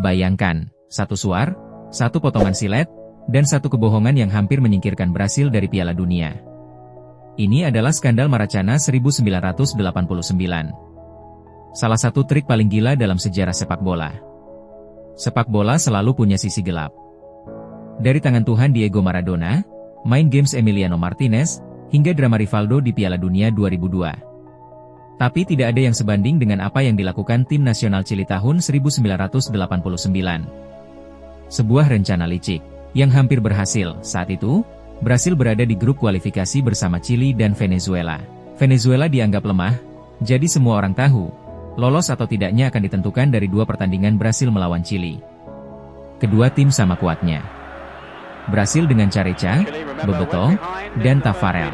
Bayangkan, satu suar, satu potongan silet, dan satu kebohongan yang hampir menyingkirkan Brasil dari Piala Dunia. Ini adalah skandal Maracana 1989. Salah satu trik paling gila dalam sejarah sepak bola. Sepak bola selalu punya sisi gelap. Dari tangan Tuhan Diego Maradona, main games Emiliano Martinez, hingga drama Rivaldo di Piala Dunia 2002. Tapi tidak ada yang sebanding dengan apa yang dilakukan tim nasional Chili tahun 1989. Sebuah rencana licik, yang hampir berhasil. Saat itu, Brasil berada di grup kualifikasi bersama Chili dan Venezuela. Venezuela dianggap lemah, jadi semua orang tahu, lolos atau tidaknya akan ditentukan dari dua pertandingan Brasil melawan Chili. Kedua tim sama kuatnya. Brasil dengan Careca, Bebeto, dan Tafarel.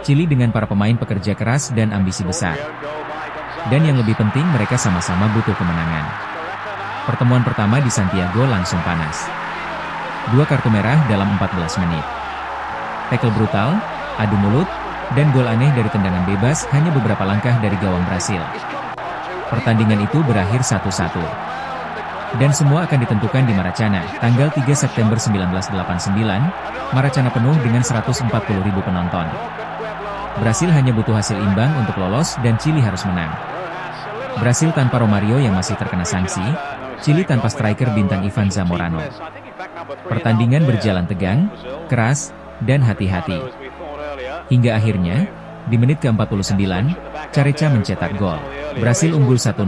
Chili dengan para pemain pekerja keras dan ambisi besar. Dan yang lebih penting, mereka sama-sama butuh kemenangan. Pertemuan pertama di Santiago langsung panas. 2 kartu merah dalam 14 menit. Tackle brutal, adu mulut, dan gol aneh dari tendangan bebas hanya beberapa langkah dari gawang Brasil. Pertandingan itu berakhir 1-1. Dan semua akan ditentukan di Maracana, tanggal 3 September 1989, Maracana penuh dengan 140.000 penonton. Brasil hanya butuh hasil imbang untuk lolos dan Chili harus menang. Brasil tanpa Romario yang masih terkena sanksi, Chili tanpa striker bintang Ivan Zamorano. Pertandingan berjalan tegang, keras, dan hati-hati. Hingga akhirnya, di menit ke-49, Careca mencetak gol. Brasil unggul 1-0,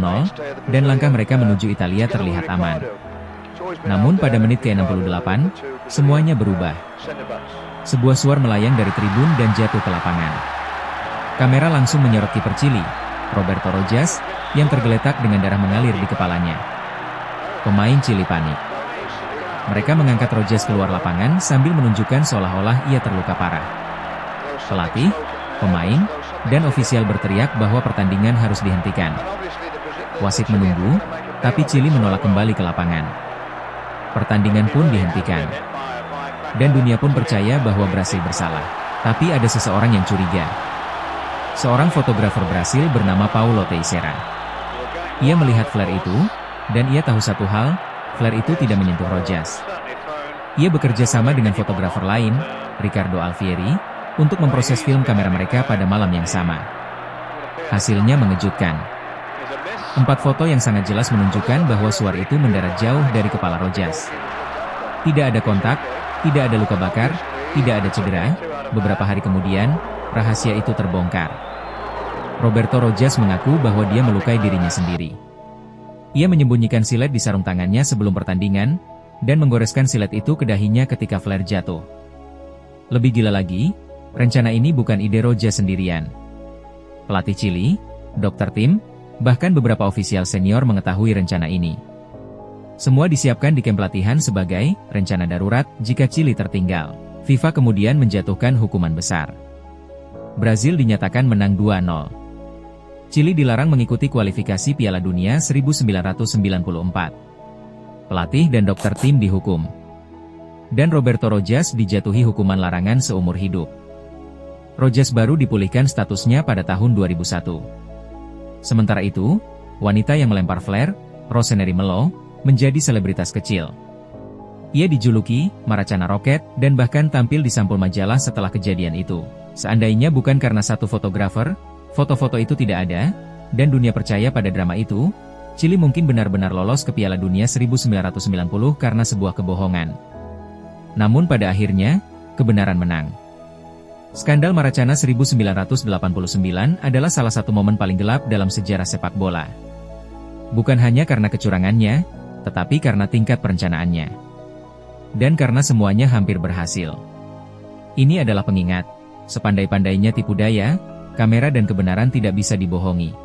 dan langkah mereka menuju Italia terlihat aman. Namun pada menit ke-68, semuanya berubah. Sebuah suar melayang dari tribun dan jatuh ke lapangan. Kamera langsung menyorot kiper Chili, Roberto Rojas, yang tergeletak dengan darah mengalir di kepalanya. Pemain Chili panik. Mereka mengangkat Rojas keluar lapangan sambil menunjukkan seolah-olah ia terluka parah. Pelatih, pemain, dan ofisial berteriak bahwa pertandingan harus dihentikan. Wasit menunggu, tapi Chili menolak kembali ke lapangan. Pertandingan pun dihentikan. Dan dunia pun percaya bahwa Brasil bersalah. Tapi ada seseorang yang curiga. Seorang fotografer Brasil bernama Paulo Teixeira. Ia melihat flare itu, dan ia tahu satu hal, flare itu tidak menyentuh Rojas. Ia bekerja sama dengan fotografer lain, Ricardo Alfieri, untuk memproses film kamera mereka pada malam yang sama. Hasilnya mengejutkan. 4 foto yang sangat jelas menunjukkan bahwa suar itu mendarat jauh dari kepala Rojas. Tidak ada kontak, tidak ada luka bakar, tidak ada cedera. Beberapa hari kemudian, rahasia itu terbongkar. Roberto Rojas mengaku bahwa dia melukai dirinya sendiri. Ia menyembunyikan silet di sarung tangannya sebelum pertandingan, dan menggoreskan silet itu ke dahinya ketika flare jatuh. Lebih gila lagi, rencana ini bukan ide Rojas sendirian. Pelatih Chili, Dr. Tim, bahkan beberapa ofisial senior mengetahui rencana ini. Semua disiapkan di kamp pelatihan sebagai rencana darurat jika Chili tertinggal. FIFA kemudian menjatuhkan hukuman besar. Brasil dinyatakan menang 2-0. Chili dilarang mengikuti kualifikasi Piala Dunia 1994. Pelatih dan dokter tim dihukum. Dan Roberto Rojas dijatuhi hukuman larangan seumur hidup. Rojas baru dipulihkan statusnya pada tahun 2001. Sementara itu, wanita yang melempar flare, Rosemary Melo, menjadi selebritas kecil. Ia dijuluki Maracana Rocket dan bahkan tampil di sampul majalah setelah kejadian itu. Seandainya bukan karena satu fotografer, foto-foto itu tidak ada, dan dunia percaya pada drama itu, Chili mungkin benar-benar lolos ke Piala Dunia 1990 karena sebuah kebohongan. Namun pada akhirnya, kebenaran menang. Skandal Maracana 1989 adalah salah satu momen paling gelap dalam sejarah sepak bola. Bukan hanya karena kecurangannya, tetapi karena tingkat perencanaannya. Dan karena semuanya hampir berhasil. Ini adalah pengingat, sepandai-pandainya tipu daya, kamera dan kebenaran tidak bisa dibohongi.